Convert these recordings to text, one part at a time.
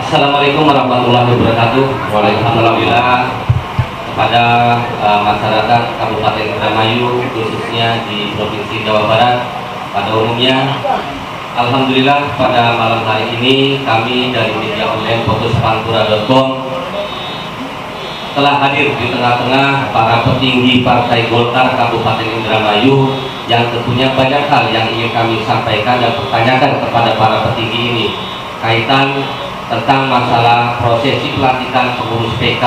Assalamualaikum warahmatullahi wabarakatuh. Waalaikumsalam. Kepada masyarakat Kabupaten Indramayu, khususnya di Provinsi Jawa Barat pada umumnya, alhamdulillah pada malam hari ini kami dari media online fokuspantura.com telah hadir di tengah-tengah para petinggi Partai Golkar Kabupaten Indramayu yang tentunya banyak hal yang ingin kami sampaikan dan pertanyakan kepada para petinggi ini kaitan tentang masalah prosesi pelantikan pengurus PK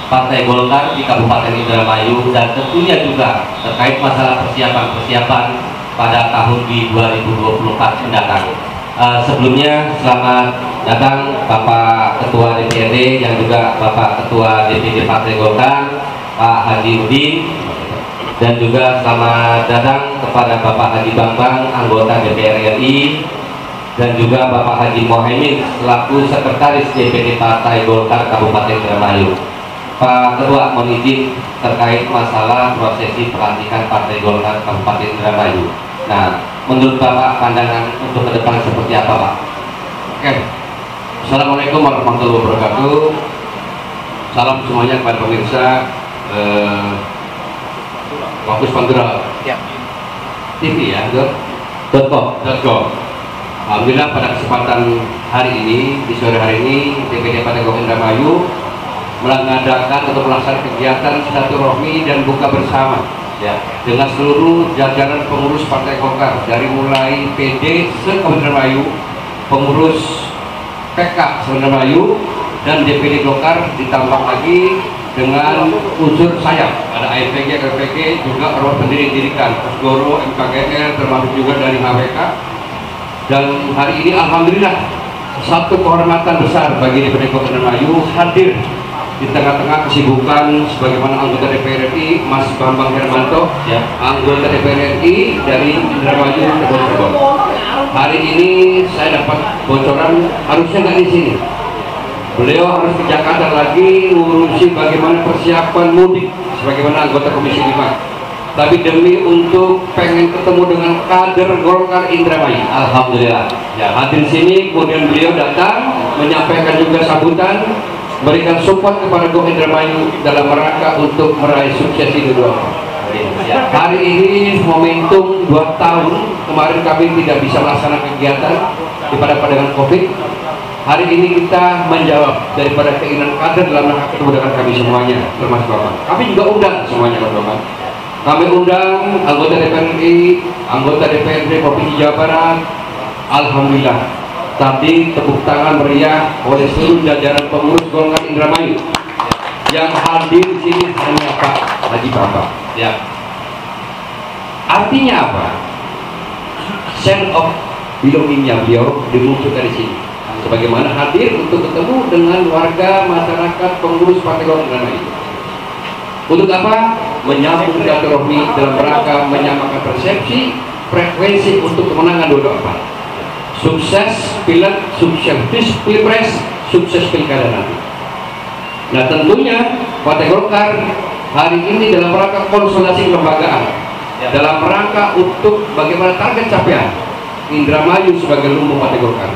Partai Golkar di Kabupaten Indramayu dan tentunya juga terkait masalah persiapan-persiapan pada tahun di 2024 mendatang. Sebelumnya selamat datang Bapak Ketua DPRD yang juga Bapak Ketua DPD Partai Golkar Pak Haji Udin, dan juga selamat datang kepada Bapak Haji Bambang anggota DPR RI, dan juga Bapak Haji Mohaimin selaku Sekretaris DPD Partai Golkar Kabupaten Indramayu. Pak Ketua, mohon izin terkait masalah prosesi pelantikan Partai Golkar Kabupaten Indramayu. Nah, menurut Bapak pandangan untuk ke depan seperti apa, Pak? Oke. Assalamualaikum warahmatullahi wabarakatuh. Salam semuanya kepada pemirsa Fokus Pantura TV ya, .com. Alhamdulillah pada kesempatan hari ini, di sore hari ini, DPD Partai Golkar Indramayu mengadakan atau melaksanakan kegiatan silaturahmi dan buka bersama ya dengan seluruh jajaran pengurus Partai Golkar dari mulai PD se-Kabupaten Indramayu, pengurus PK se-Indramayu, dan DPD Golkar, ditambah lagi dengan unsur sayap ada AFPG, KPG, juga ormas pendiri dirikan Goro, MKGR, termasuk juga dari HWK. Dan hari ini alhamdulillah satu kehormatan besar bagi DPD Golkar Indramayu hadir di tengah-tengah kesibukan sebagaimana anggota DPR RI Mas Bambang Hermanto ya, anggota DPR RI dari Indramayu Cirebon. Hari ini saya dapat bocoran harusnya nggak di sini. Beliau harus ke Jakarta lagi ngurusi bagaimana persiapan mudik sebagaimana anggota Komisi 5. Tapi demi untuk pengen ketemu dengan kader Golkar Indramayu, alhamdulillah ya hadir sini. Kemudian beliau datang menyampaikan juga sambutan, berikan support kepada Golkar Indramayu dalam rangka untuk meraih sukses ini dua. Hari ini momentum 2 tahun kemarin kami tidak bisa melaksanakan kegiatan daripada dengan COVID. Hari ini kita menjawab daripada keinginan kader dalam rangka ketemu dengan kami semuanya, termasuk Bapak. Kami juga undang semuanya, Bapak. Kami undang anggota DPR RI, anggota DPRD Provinsi Jawa Barat. Alhamdulillah tadi tepuk tangan meriah oleh seluruh jajaran pengurus Golkar Indramayu. Yang hadir di sini hanya Pak Haji Bambang. Ya. Artinya apa? Sense of belongingnya beliau dimunculkan di sini. Sebagaimana hadir untuk ketemu dengan warga masyarakat pengurus Partai Golkar Indramayu. Untuk apa? Menyambung silaturahmi dalam rangka menyamakan persepsi, frekuensi untuk kemenangan 2024. Sukses pileg, sukses pilpres, sukses pilkada nanti. Nah tentunya Partai Golkar hari ini dalam rangka konsolidasi kelembagaan, dalam rangka untuk bagaimana target capaian Indramayu sebagai lumbung Partai Golkar.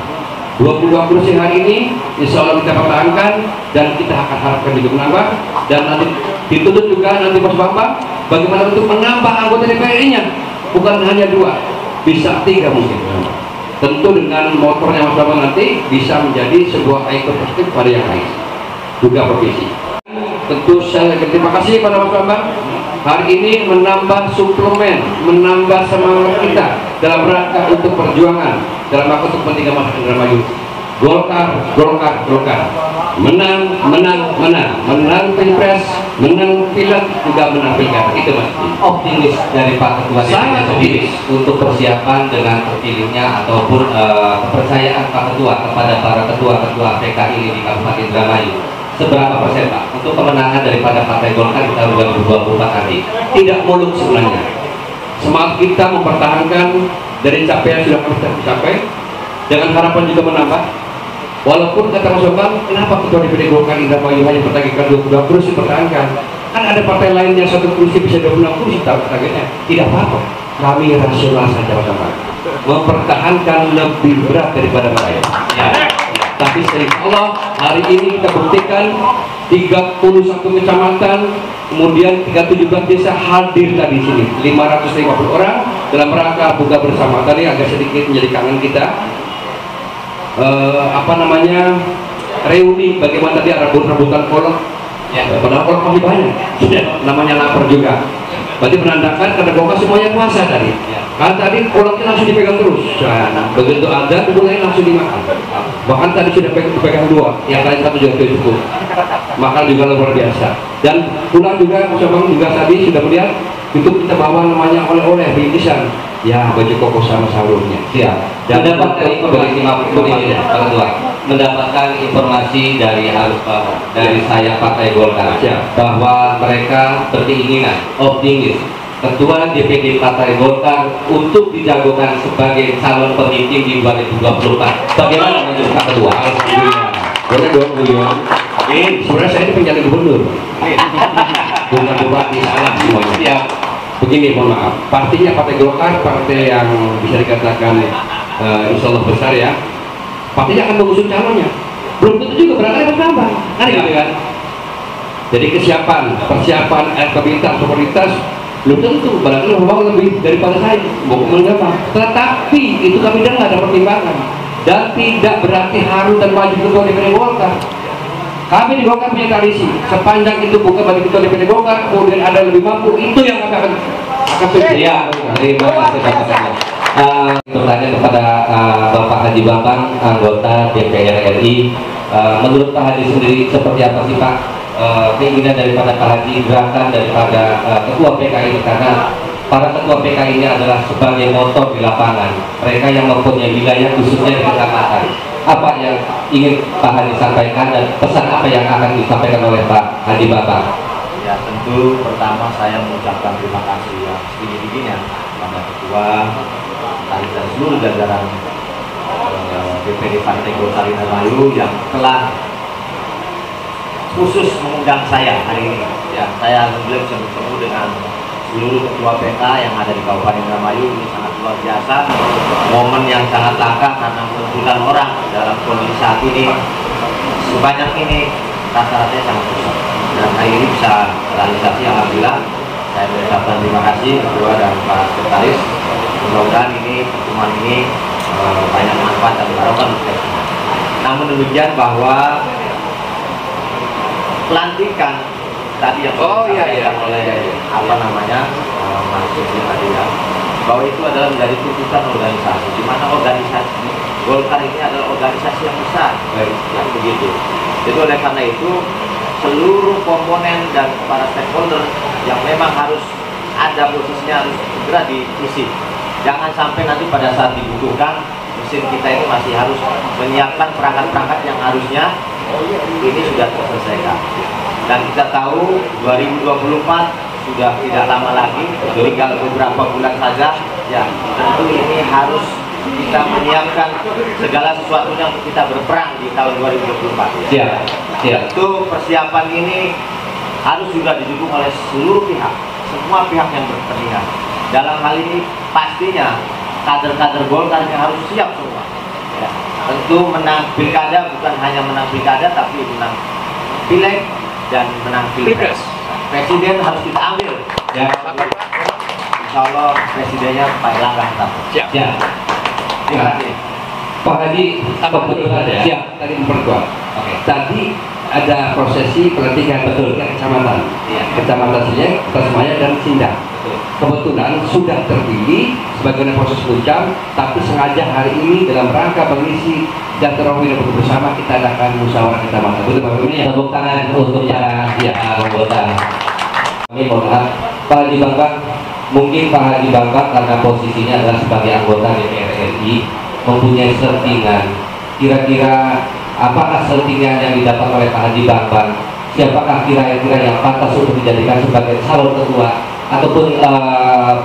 22 kursi hari ini insya Allah kita pertahankan dan kita akan harapkan juga menambah, dan nanti dituntut juga nanti Mas Bambang bagaimana untuk menambah anggota DPR-nya, bukan hanya 2, bisa 3 mungkin. Tentu dengan motornya Mas Bambang nanti bisa menjadi sebuah ikon positif pada yang lain juga provinsi. Tentu saya terima kasih kepada Mas Bambang hari ini menambah suplemen, menambah semangat kita dalam rangka untuk perjuangan, dalam rangka untuk kepentingan masyarakat Indramayu. Golkar, menang pilpres, menang pileg, juga menang pilkada. Itu Mas. Optimis dari Pak Ketua sangat optimis untuk persiapan dengan terpilihnya ataupun kepercayaan Pak Ketua kepada para ketua-ketua PK ini di Kabupaten Indramayu. Seberapa persen Pak untuk kemenangan daripada Partai Golkar di tahun 2024 nanti? Tidak muluk sebenarnya. Semangat kita mempertahankan dari capaian sudah kita capai dengan harapan juga menambah. Walaupun kata Mas Bambang, kenapa ketua DPD Golkar Indramayu hanya bertargetkan 22 kursi pertahankan? Kan ada partai lain yang 1 kursi bisa 26 kursi targetnya. Tidak apa-apa. Kami rasional saja Mas Bambang. Mempertahankan lebih berat daripada mereka. Ya. Tapi Allah hari ini kita buktikan 31 kecamatan, kemudian 317 desa hadir tadi sini, 550 orang dalam rangka buka bersama. Tadi agak sedikit menjadi kangen kita. Reuni bagaimana tadi ada rebutan kolom. Ya, padahal kolom masih banyak. Namanya lapar juga. Berarti menandakan karena Golkar semuanya puasa tadi. Kan tadi kolomnya langsung dipegang terus. Nah, begitu ada mulai langsung dimakan. Bahkan tadi sudah dipegang 2, yang lain 1 juga cukup. Makan juga luar biasa. Dan pulang juga Bang juga tadi sudah melihat itu kita bawa namanya oleh-oleh bingkisan. Ya, baju koko sama sahurnya. Siap. Dan mendapatkan informasi mendapatkan informasi dari dari saya Partai Golkar bahwa mereka berkeinginan optimis Ketua DPD Partai Golkar untuk dijagokan sebagai calon pemimpin di 2024. Bagaimana menurut Pak Ketua? Alhamdulillah. Boleh dong, Guyon. Sebenarnya saya ini penjadi gubernur. Bukan bupati, salah semuanya. Siap. Begini, mohon maaf. Partinya Partai Golkar, partai yang bisa dikatakan insya Allah besar ya. Partinya akan mengusung calonnya. Belum tentu juga berangkat bertambah. Kan gitu kan? Jadi persiapan elektabilitas, popularitas belum tentu. Barangkali memang lebih daripada saya. Bukan mengapa. Tetapi itu kami dengar ada pertimbangan. Dan tidak berarti harus dan wajib ketua DPD Golkar. Kami di Golkar punya tradisi, sepanjang itu bukan bagi ketua DPD Golkar, kemudian ada lebih mampu, itu yang kami akan pilih. Ya, terima kasih Bapak. Bertanya kepada Bapak Haji Bambang, anggota DPR RI. Menurut Pak Haji sendiri seperti apa sih Pak keinginan daripada Pak Haji, gerakan daripada ketua PKI, karena para ketua PKI ini adalah sebagai motor di lapangan, mereka yang mempunyai wilayah khususnya di kecamatan. Apa yang ingin Pak Haji sampaikan dan pesan apa yang akan disampaikan oleh Pak Haji Bambang? Ya, tentu pertama saya mengucapkan terima kasih yang setinggi-tingginya kepada Ketua dan seluruh jajaran DPD Partai Golkar Indramayu yang telah khusus mengundang saya hari ini. Ya, saya alhamdulillah bisa bertemu dengan seluruh ketua PK yang ada di Kabupaten Indramayu. Ini sangat luar biasa, momen yang sangat langka karena mengumpulkan orang dalam kondisi saat ini sebanyak ini rasa-rasanya sangat besar. Dan hari ini bisa realisasi, alhamdulillah. Saya mengucapkan terima kasih ketua dan Pak Sekretaris. Mudah-mudahan ini pertemuan ini banyak manfaat dan barokah untuk kita. Namun demikian bahwa pelantikan tadi yang disampaikan oleh Mas Yusuf tadi ya, bahwa itu adalah menjadi tuntutan organisasi, di mana organisasi Golkar ini adalah organisasi yang besar, yang begitu. Jadi oleh karena itu seluruh komponen dan para stakeholder yang memang harus ada posisinya harus segera diisi. Jangan sampai nanti pada saat dibutuhkan mesin kita ini masih harus menyiapkan perangkat-perangkat yang harusnya ini sudah terselesaikan. Dan kita tahu 2024 sudah tidak lama lagi, tinggal beberapa bulan saja. Ya, tentu ini harus kita menyiapkan segala sesuatunya untuk kita berperang di tahun 2024. Siap. Tentu persiapan ini harus juga didukung oleh seluruh pihak, semua pihak yang berkepentingan. Dalam hal ini pastinya kader-kader Golkar yang harus siap semua. Ya, tentu menang pilkada bukan hanya menang pilkada, tapi menang pileg dan menang pilpres. Presiden harus kita ambil. Ya. Insya Allah presidennya Pak Erlangga. Siap. Terima kasih. Pak Haji, siap. Tadi memperkuat. Tadi ada prosesi pelantikan betul ke kecamatan. Kecamatan Sinyek, Tasmaya dan Sindang. Kebetulan sudah terpilih sebagai proses puncak, tapi sengaja hari ini dalam rangka mengisi dan terawih dan bersama kita adakan musyawarah kecamatan. Betul Pak Bumi? Tepuk tangan untuk para anggota. Kami mohon maaf, Pak Haji Bambang, mungkin Pak Haji Bambang karena posisinya adalah sebagai anggota DPR RI mempunyai sertingan. Kira-kira apakah sertingan yang didapat oleh Pak Haji Bambang? Siapakah kira-kira yang pantas untuk dijadikan sebagai calon ketua ataupun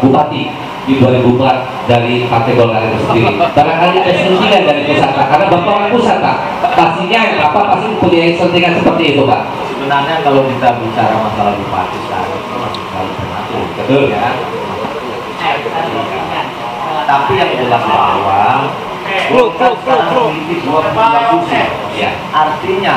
bupati di 2004 dari Partai Golkar itu sendiri? Barangkali ada sertingan dari pusat, karena Bapak orang pusat, Pak. Pastinya Bapak pasti mempunyai sertingan seperti itu, Pak. Sebenarnya kalau kita bicara masalah bupati sekarang itu masih terlalu prematur, betul ya. Tapi yang jelas bahwa Golkar sekarang memiliki 22 kursi. Ya. Artinya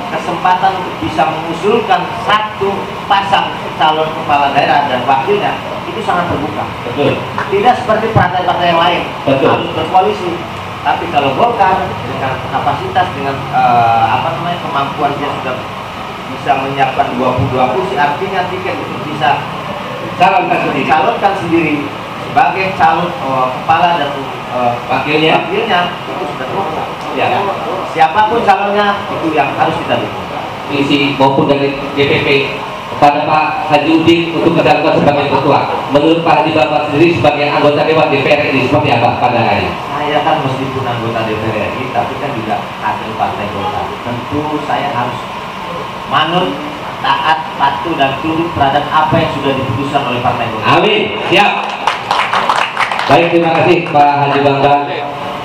kesempatan untuk bisa mengusulkan satu pasang calon kepala daerah dan wakilnya itu sangat terbuka. Betul. Tidak seperti partai-partai yang lain Betul. harus berkoalisi. Tapi kalau Golkar dengan kapasitas, dengan kemampuan dia sudah bisa menyiapkan 22 kursi, artinya tiket itu bisa dicalonkan sendiri sebagai calon kepala dan wakilnya itu sudah terbuka. Ya. Siapapun calonnya itu yang harus kita dukung. Isi maupun dari DPP kepada Pak Haji Udin untuk menjalankan sebagai ketua. Menurut Pak Haji Bambang sendiri sebagai anggota Dewan DPR ini seperti apa pandangannya? Saya kan meskipun anggota DPR RI, tapi kan juga kader partai Golkar. Tentu saya harus manut, taat, patuh dan tunduk terhadap apa yang sudah diputuskan oleh partai Golkar. Amin. Siap. Baik, terima kasih Pak Haji Bambang.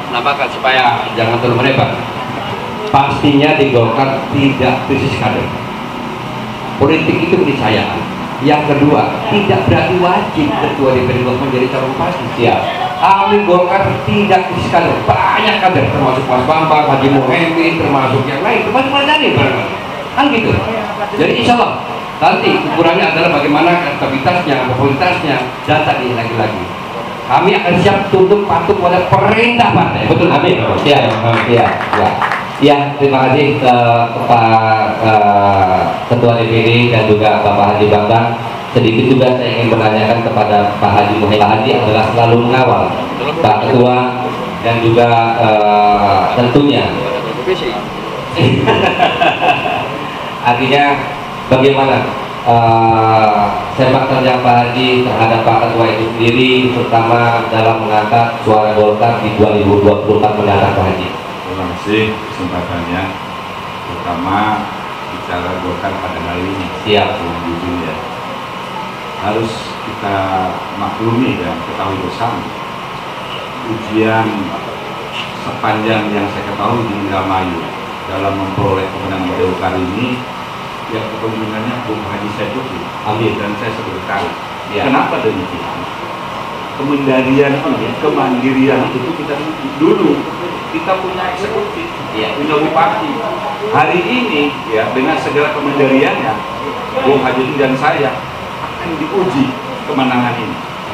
Nambahkan supaya jangan terlalu melebar. Pastinya di Golkar tidak krisis kader. Politik itu keniscayaan. Yang kedua, tidak berarti wajib ketua DPD Golkar menjadi calon bupati. Siap. Kami Golkar tidak krisis kader. Banyak kader, termasuk Mas Bambang, Haji Muhyiddin, termasuk yang lain, termasuk Mas Dhani barangkali. Kan gitu. Jadi insya Allah nanti ukurannya adalah bagaimana elektabilitasnya, popularitasnya, data ini lagi-lagi. Kami akan siap tunduk patuh pada perintah partai. Betul, amin. Siap. Ya. Ya, terima kasih Pak Ketua DPD dan juga Bapak Haji Bambang. Sedikit juga saya ingin menanyakan kepada Pak Haji Muhyiddin. Pak Haji adalah selalu mengawal Pak Ketua dan juga tentunya artinya bagaimana sepak terjang Pak Haji terhadap Pak Ketua itu sendiri, terutama dalam mengangkat suara Golkar di 2024 mendatang Pak Haji. Terima kasih kesempatannya, terutama bicara Golkar pada hari ini. Siap. Jujur ya, harus kita maklumi dan ketahui bersama ujian sepanjang yang saya ketahui di Indramayu dalam memperoleh kemenangan Golkar ini, ya kepemimpinannya Bung Haji Saiful. Amin. Dan saya seberkali. Ya. Kenapa demikian? Kemandirian itu kita dulu kita punya eksekutif, Ya. punya bupati. Hari ini ya dengan segala kemandiriannya, Bung Haji dan saya akan diuji kemenangan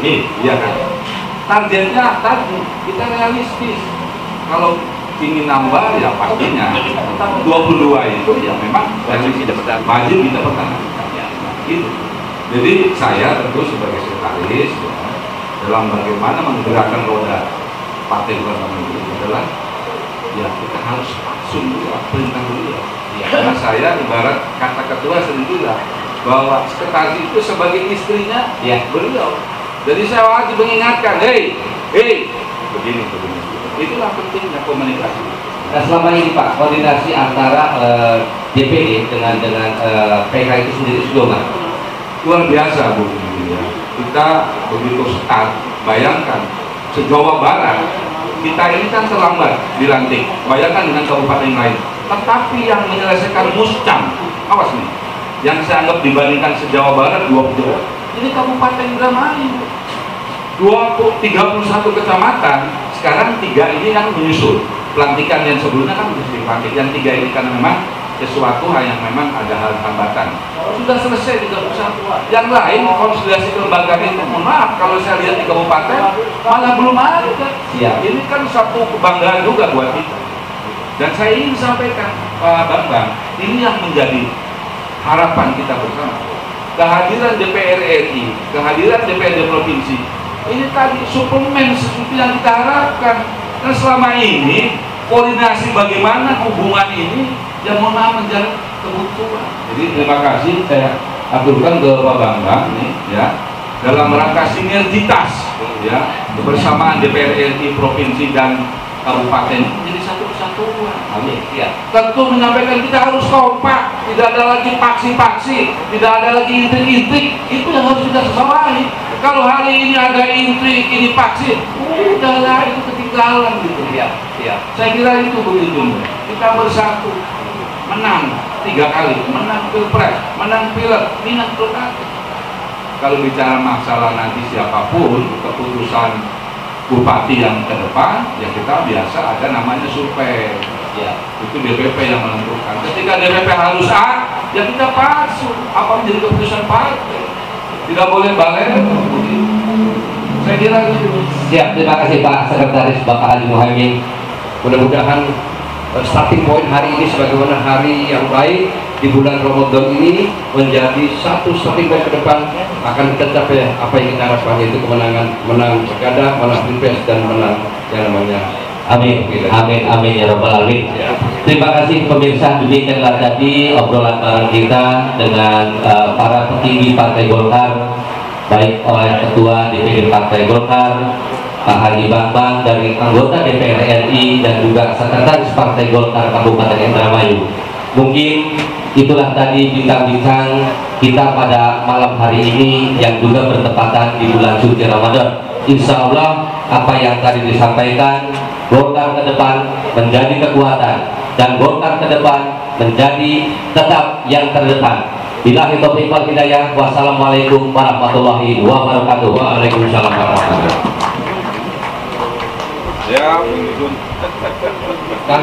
ini. Iya kan? Targetnya tadi kita realistis. Kalau ingin nambah ya pastinya. Tetapi 22 itu ya memang wajib kita pertahankan. Ya, gitu. Jadi saya tentu sebagai sekretaris ya, dalam bagaimana menggerakkan roda partai bersama itu adalah ya kita harus sungguh perintah beliau. Ya, karena saya ibarat kata ketua sering bilang bahwa sekretaris itu sebagai istrinya Ya. beliau. Jadi saya wajib mengingatkan, hei, begini. Itulah pentingnya komunikasi. Nah, selama ini Pak, koordinasi antara DPD dengan PK itu sendiri sudah Luar biasa Bu. Ya. Kita begitu sekat, bayangkan se-Jawa Barat kita ini kan terlambat dilantik, bayangkan dengan kabupaten lain. Tetapi yang menyelesaikan muscam, awas nih, yang saya anggap dibandingkan se-Jawa Barat 20, ini Kabupaten Indramayu 31 kecamatan, sekarang 3 ini yang menyusul. Pelantikan yang sebelumnya kan mesti dilantik, yang 3 ini karena memang sesuatu hal yang memang ada hal hambatan. Sudah selesai 31. Yang lain konsolidasi kelembagaan itu, mohon maaf kalau saya lihat di kabupaten malah belum ada. Siap. Ini kan satu kebanggaan juga buat kita. Dan saya ingin sampaikan Pak Bambang, ini yang menjadi harapan kita bersama. Kehadiran DPR RI, kehadiran DPRD provinsi, ini tadi suplemen sesuatu yang kita harapkan. Dan selama ini koordinasi bagaimana hubungan ini yang mohon maaf menjadi kebutuhan. Jadi terima kasih saya aturkan ke Pak Bambang nih ya dalam rangka sinergitas ya kebersamaan DPR RI provinsi dan kabupaten menjadi satu kesatuan. Amin. Ya. Tentu menyampaikan kita harus kompak, tidak ada lagi paksi-paksi, tidak ada lagi intrik-intrik. Itu yang harus kita sebawahi. Kalau hari ini ada intrik, ini paksi, udahlah itu ketinggalan gitu. Siap. Siap. Saya kira itu begitu. Kita bersatu, menang 3 kali, menang pilpres, menang pileg, menang pilkada. Kalau bicara masalah nanti siapapun keputusan bupati yang ke depan, ya kita biasa ada namanya survei. Ya. Itu DPP yang menentukan. Ketika DPP harus A, ya kita pasuk. Apa menjadi keputusan partai? Tidak boleh balik. Saya kira gitu. Siap, terima kasih Pak Sekretaris Bapak Ali Muhaimin. Mudah-mudahan starting point hari ini sebagaimana hari yang baik di bulan Ramadan ini menjadi satu starting point ke depan akan tercapai apa yang kita harapkan, yaitu kemenangan, menang pilkada, menang pilpres, dan menang yang namanya. Amin, amin, amin ya Rabbal Alamin. Ya. Terima kasih pemirsa, demikianlah tadi obrolan bareng kita dengan para petinggi Partai Golkar, baik oleh Ketua DPD Partai Golkar, Pak Haji Bambang, dari anggota DPR RI, dan juga Sekretaris Partai Golkar Kabupaten Indramayu. Mungkin itulah tadi bincang-bincang kita pada malam hari ini yang juga bertepatan di bulan suci Ramadan. Insya Allah apa yang tadi disampaikan, Golkar ke depan menjadi kekuatan, dan Golkar ke depan menjadi tetap yang terdepan. Billahi taufiq wal hidayah. Wassalamualaikum warahmatullahi wabarakatuh. Waalaikumsalam warahmatullahi wabarakatuh. Ya, Kan